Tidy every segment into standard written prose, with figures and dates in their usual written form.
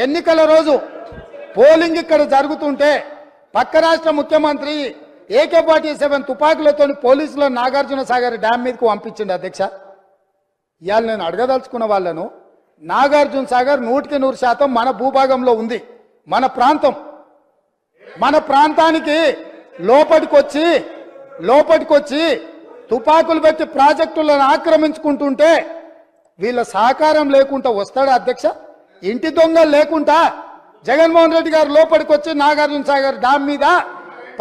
ఎన్నికల రోజు పోలింగ్ ఇక్కడ జరుగుతుంటే పక్క రాష్ట్ర ముఖ్యమంత్రి AK-47 తుపాకులతో పోలీసుల నాగార్జున సాగర్ డ్యామ్ మీదకు పంపించింది అధ్యక్ష. ఇవాళ నేను అడగదలుచుకున్న వాళ్ళను, నాగార్జున సాగర్ 100% మన భూభాగంలో ఉంది. మన ప్రాంతం, మన ప్రాంతానికి లోపటికొచ్చి తుపాకులు పెట్టి ప్రాజెక్టులను ఆక్రమించుకుంటుంటే వీళ్ళ సహకారం లేకుండా వస్తాడా అధ్యక్ష? ఇంటి దొంగలు లేకుండా జగన్మోహన్ రెడ్డి గారు లోపలికొచ్చి నాగార్జున సాగర్ డ్యామ్ మీద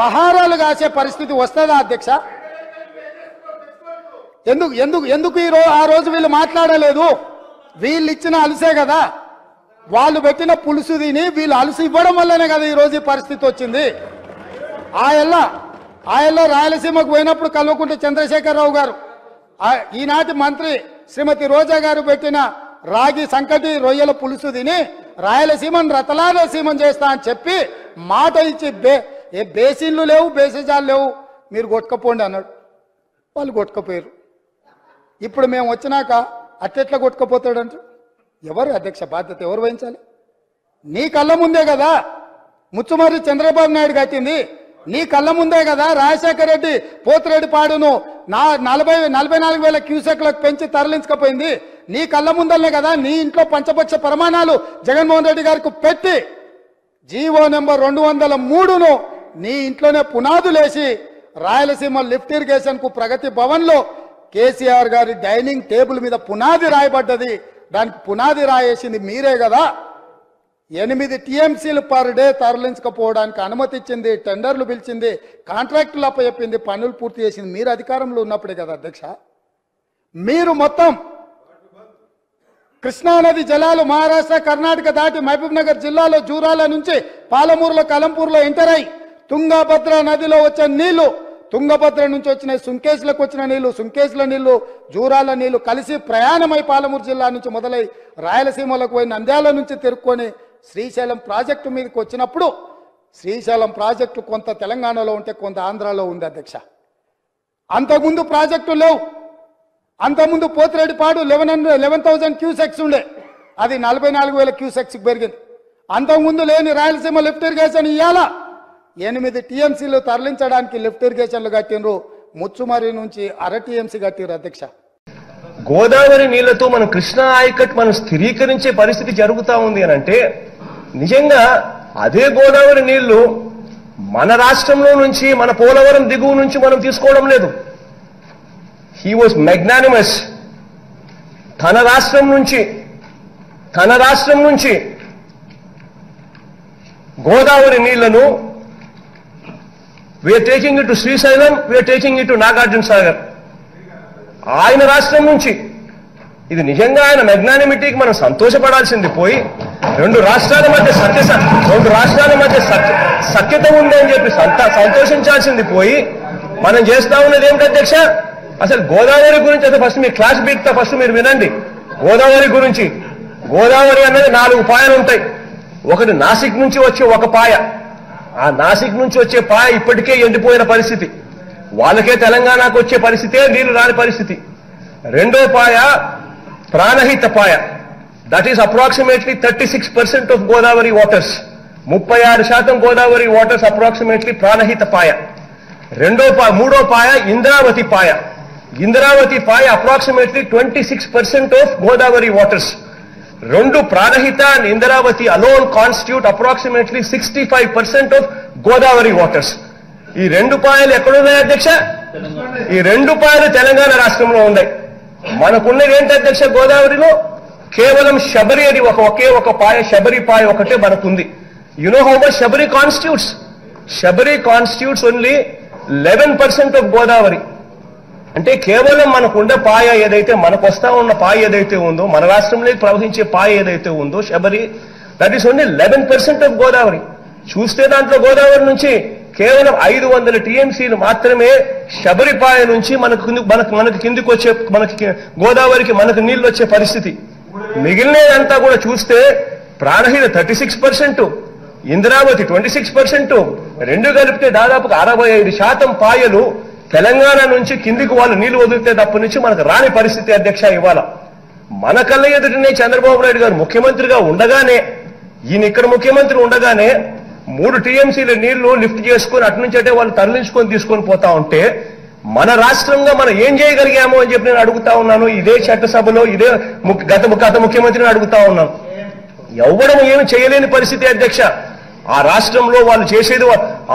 పహారాలు కాసే పరిస్థితి వస్తుందా అధ్యక్ష? ఎందుకు ఆ రోజు వీళ్ళు మాట్లాడలేదు? వీళ్ళు ఇచ్చిన అలసే కదా, వాళ్ళు పెట్టిన పులుసు తిని వీళ్ళు అలసి ఇవ్వడం వల్లనే కదా ఈరోజు ఈ పరిస్థితి వచ్చింది. ఆయల్లో రాయలసీమకు పోయినప్పుడు కల్వకుంట్ల చంద్రశేఖరరావు గారు, ఈనాటి మంత్రి శ్రీమతి రోజా గారు పెట్టిన రాగి సంకటి రొయ్యల పులుసు తిని రాయలసీమను రతలాలసీమం చేస్తా అని చెప్పి మాట ఇచ్చి బేసిన్లు లేవు, బేసిజాలు లేవు, మీరు కొట్టుకపోండి అన్నాడు. వాళ్ళు కొట్టుకపోయారు. ఇప్పుడు మేము వచ్చినాక అట్టెట్లా కొట్టుకపోతాడంట? ఎవరు అధ్యక్ష బాధ్యత ఎవరు వహించాలి? నీ కళ్ళ ముందే కదా ముచ్చుమర్రి చంద్రబాబు నాయుడు కట్టింది, నీ కళ్ళ ముందే కదా రాజశేఖర రెడ్డి పోతిరెడ్డి పాడును 44,000 క్యూసెక్లకు పెంచి తరలించకపోయింది. నీ కళ్ళ ముందలనే కదా నీ ఇంట్లో పంచపక్ష ప్రమాణాలు జగన్మోహన్ రెడ్డి గారికి పెట్టి జీవో నెంబర్ 203ను నీ ఇంట్లోనే పునాదులేసి రాయలసీమ లిఫ్ట్ ఇరిగేషన్ కు ప్రగతి భవన్ లో కేసీఆర్ గారి డైనింగ్ టేబుల్ మీద పునాది రాయబడ్డది. దానికి పునాది రాయేసింది మీరే కదా. 8 TMCలు పర్ డే తరలించకపోవడానికి అనుమతి ఇచ్చింది, టెండర్లు పిలిచింది, కాంట్రాక్టులు అప్పచెప్పింది, పనులు పూర్తి చేసింది మీరు అధికారంలో ఉన్నప్పుడే కదా అధ్యక్ష. మీరు మొత్తం కృష్ణానది జలాలు మహారాష్ట్ర కర్ణాటక దాటి మహబూబ్ నగర్ జిల్లాలో జూరాల నుంచి పాలమూరులో కలంపూర్లో ఎంటర్ అయి తుంగభద్ర నదిలో వచ్చే నీళ్లు, తుంగభద్ర నుంచి వచ్చిన సుంకేశ్లకు వచ్చిన నీళ్లు, సుంకేశ్ల నీళ్లు జూరాల నీళ్లు కలిసి ప్రయాణమై పాలమూరు జిల్లా నుంచి మొదలై రాయలసీమలకు పోయి నంద్యాల నుంచి తిరుక్కొని శ్రీశైలం ప్రాజెక్టు మీదకి వచ్చినప్పుడు శ్రీశైలం ప్రాజెక్టు కొంత తెలంగాణలో ఉంటే కొంత ఆంధ్రాలో ఉంది అధ్యక్ష. అంతకుముందు ప్రాజెక్టు లేవు. అంతకుముందు పోతిరెడ్డిపాడు 11,000 క్యూసెక్స్ ఉండే, అది 44,000 క్యూసెక్స్ పెరిగింది. అంతకుముందు లేని రాయలసీమ లిఫ్ట్ ఇరిగేషన్ ఇయ్యాల 8 TMCలు తరలించడానికి లిఫ్ట్ ఇరిగేషన్లు కట్టినరు. ముచ్చుమర్రి నుంచి 1/2 TMC కట్టిరు అధ్యక్ష. గోదావరి నీళ్లతో మనం కృష్ణా ఆయకట్ మనం స్థిరీకరించే పరిస్థితి జరుగుతా ఉంది అని అంటే నిజంగా అదే గోదావరి నీళ్లు మన రాష్ట్రంలో నుంచి మన పోలవరం దిగువ నుంచి మనం తీసుకోవడం లేదు. He was magnanimous. తన రాష్ట్రం నుంచి గోదావరి నీళ్లను we are taking it to Srisailam, we are taking it to Nagarjuna Sagar. ఆయన రాష్ట్రం నుంచి ఇది నిజంగా ఆయన మెగ్నానిమిటీకి మనం సంతోషపడాల్సింది పోయి రెండు రాష్ట్రాల మధ్య సఖ్యత ఉంది అని చెప్పి సంతోషించాల్సింది పోయి మనం చేస్తా ఉన్నది ఏమిటి అధ్యక్ష? అసలు గోదావరి గురించి అయితే ఫస్ట్ మీ క్లాస్ బీక్తా ఫస్ట్ మీరు వినండి. గోదావరి గురించి, గోదావరి అన్నది 4 పాయలు ఉంటాయి. ఒకటి నాసిక్ నుంచి వచ్చే ఒక పాయ, ఆ నాసిక్ నుంచి వచ్చే పాయ ఇప్పటికే ఎండిపోయిన పరిస్థితి, వాళ్ళకే తెలంగాణకు వచ్చే పరిస్థితే నీళ్లు రాని పరిస్థితి. రెండో పాయ ప్రాణహిత పాయ, that is approximately 36% of Godavari waters. 36% Godavari waters approximately Pranahita పాయ. మూడో పాయ ఇంద్రావతి పాయ. ఇంద్రావతి పాయ అప్రాక్సిమేట్లీ 26% ఆఫ్ గోదావరి వాటర్స్. రెండు Pranahita and Indravati alone constitute approximately 65% of Godavari waters. ఈ 2 పాయలు ఎక్కడున్నాయి అధ్యక్ష? ఈ 2 పాయలు తెలంగాణ రాష్ట్రంలో ఉన్నాయి. మనకున్నది ఏంటి అధ్యక్ష? గోదావరిలో కేవలం శబరి అది ఒకే ఒక పాయ, శబరి పాయ ఒకటే మనకుంది. You know how much Sabari constitutes? Sabari constitutes only 11% of Godavari. అంటే కేవలం మనకుండే పాయ ఏదైతే, మనకు వస్తా ఉన్న పాయ ఏదైతే ఉందో, మన రాష్ట్రంలో ప్రవహించే పాయ ఏదైతే ఉందో Sabari, that is only 11% of Godavari. చూస్తే దాంట్లో గోదావరి నుంచి కేవలం 500 TMCలు మాత్రమే శబరిపాయ నుంచి మనకు కిందికి వచ్చే, గోదావరికి మనకు నీళ్లు వచ్చే పరిస్థితి. మిగిలినదంతా కూడా చూస్తే ప్రాణహిత 36%, ఇంద్రావతి 26%, రెండు కలిపితే దాదాపుగా 65% పాయలు తెలంగాణ నుంచి కిందికి వాళ్ళు నీళ్లు వదిలితే తప్ప నుంచి మనకు రాని పరిస్థితి అధ్యక్ష. ఇవాళ మన కళ్ళ ఎదుటనే చంద్రబాబు నాయుడు గారు ముఖ్యమంత్రిగా ఉండగానే ఈయన ఇక్కడ ముఖ్యమంత్రి ఉండగానే 3 టీఎంసీల నీళ్లు లిఫ్ట్ చేసుకుని అటు నుంచి అంటే వాళ్ళు తరలించుకొని తీసుకొని పోతా ఉంటే మన రాష్ట్రంగా మనం ఏం చేయగలిగామో అని చెప్పి నేను అడుగుతా ఉన్నాను. ఇదే చట్టసభలో ఇదే గత ముఖ్యమంత్రిని అడుగుతా ఉన్నాను. ఎవ్వడం ఏమి చేయలేని పరిస్థితి అధ్యక్ష. ఆ రాష్ట్రంలో వాళ్ళు చేసేది,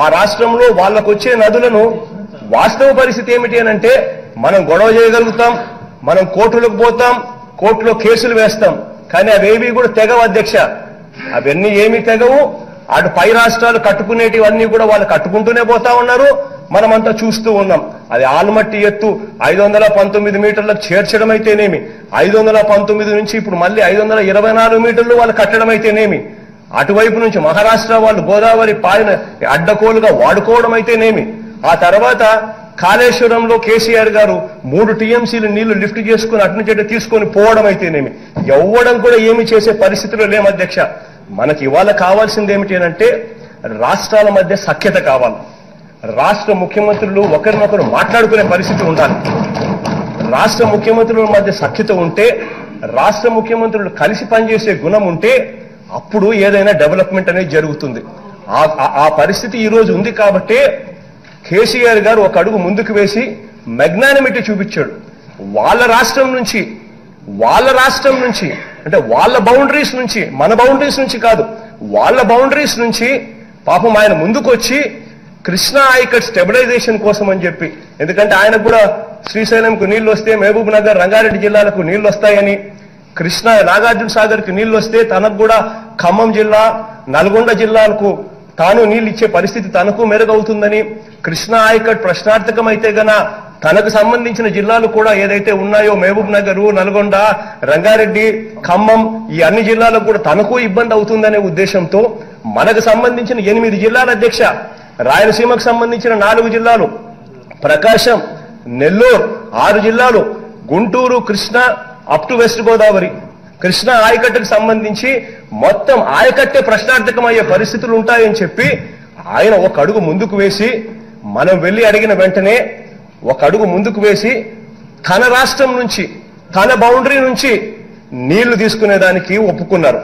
ఆ రాష్ట్రంలో వాళ్ళకు వచ్చే నదులను వాస్తవ పరిస్థితి ఏమిటి అని అంటే మనం గొడవ చేయగలుగుతాం, మనం కోర్టులకు పోతాం, కోర్టులో కేసులు వేస్తాం, కానీ అవేవి కూడా తెగవు అధ్యక్ష. అవన్నీ ఏమీ తెగవు. అటు పై రాష్ట్రాలు కట్టుకునేటివన్నీ కూడా వాళ్ళు కట్టుకుంటూనే పోతా ఉన్నారు, మనమంతా చూస్తూ ఉన్నాం. అది ఆల్మట్టి ఎత్తు 519 మీటర్లకు చేర్చడం అయితేనేమి, 519 నుంచి ఇప్పుడు మళ్ళీ 524 మీటర్లు వాళ్ళు కట్టడం అయితేనేమి, అటువైపు నుంచి మహారాష్ట్ర వాళ్ళు గోదావరి పాయన అడ్డకోలుగా వాడుకోవడం అయితేనేమి, ఆ తర్వాత కాళేశ్వరంలో కేసీఆర్ గారు 3 టీఎంసీలు నీళ్లు లిఫ్ట్ చేసుకుని అటు నుంచి తీసుకొని పోవడం అయితేనేమి, ఎవ్వడం కూడా ఏమి చేసే పరిస్థితిలో లేము అధ్యక్ష. మనకి ఇవాళ కావాల్సింది ఏమిటి అంటే రాష్ట్రాల మధ్య సఖ్యత కావాలి. రాష్ట్ర ముఖ్యమంత్రులు ఒకరినొకరు మాట్లాడుకునే పరిస్థితి ఉండాలి. రాష్ట్ర ముఖ్యమంత్రుల మధ్య సఖ్యత ఉంటే, రాష్ట్ర ముఖ్యమంత్రులు కలిసి పనిచేసే గుణం ఉంటే అప్పుడు ఏదైనా డెవలప్మెంట్ అనేది జరుగుతుంది. ఆ పరిస్థితి ఈ రోజు ఉంది కాబట్టే కేసీఆర్ గారు ఒక అడుగు ముందుకు వేసి మెగ్నానిమిటీ చూపించాడు. వాళ్ళ రాష్ట్రం నుంచి అంటే వాళ్ళ బౌండరీస్ నుంచి, మన బౌండరీస్ నుంచి కాదు, వాళ్ళ బౌండరీస్ నుంచి పాపం ఆయన ముందుకు వచ్చి కృష్ణా ఆయకట్ స్టెబిలైజేషన్ కోసం అని చెప్పి, ఎందుకంటే ఆయనకు కూడా శ్రీశైలంకు నీళ్లు వస్తే మహబూబ్ నగర్, రంగారెడ్డి జిల్లాలకు నీళ్లు వస్తాయని, కృష్ణా నాగార్జున సాగర్కి నీళ్లు వస్తే తనకు కూడా ఖమ్మం జిల్లా, నల్గొండ జిల్లాలకు తాను నీళ్ళు ఇచ్చే పరిస్థితి తనకు మెరుగవుతుందని, కృష్ణా ఆయకట్ ప్రశ్నార్థకం అయితే గన తనకు సంబంధించిన జిల్లాలు కూడా ఏదైతే ఉన్నాయో మహబూబ్ నగర్, నల్గొండ, రంగారెడ్డి, ఖమ్మం, ఈ అన్ని జిల్లాలకు కూడా తనకు ఇబ్బంది అవుతుందనే ఉద్దేశంతో మనకు సంబంధించిన 8 జిల్లాల అధ్యక్ష, రాయలసీమకు సంబంధించిన 4 జిల్లాలు, ప్రకాశం, నెల్లూరు 6 జిల్లాలు, Guntur, Krishna up to West Godavari, Krishna ఆయకట్టుకు సంబంధించి మొత్తం ఆయకట్టే ప్రశ్నార్థకమయ్యే పరిస్థితులు ఉంటాయని చెప్పి ఆయన ఒక అడుగు ముందుకు వేసి, మనం వెళ్లి అడిగిన వెంటనే ఒక అడుగు ముందుకు వేసి తన రాష్ట్రం నుంచి, తన బౌండరీ నుంచి నీళ్లు తీసుకునేదానికి ఒప్పుకున్నారు.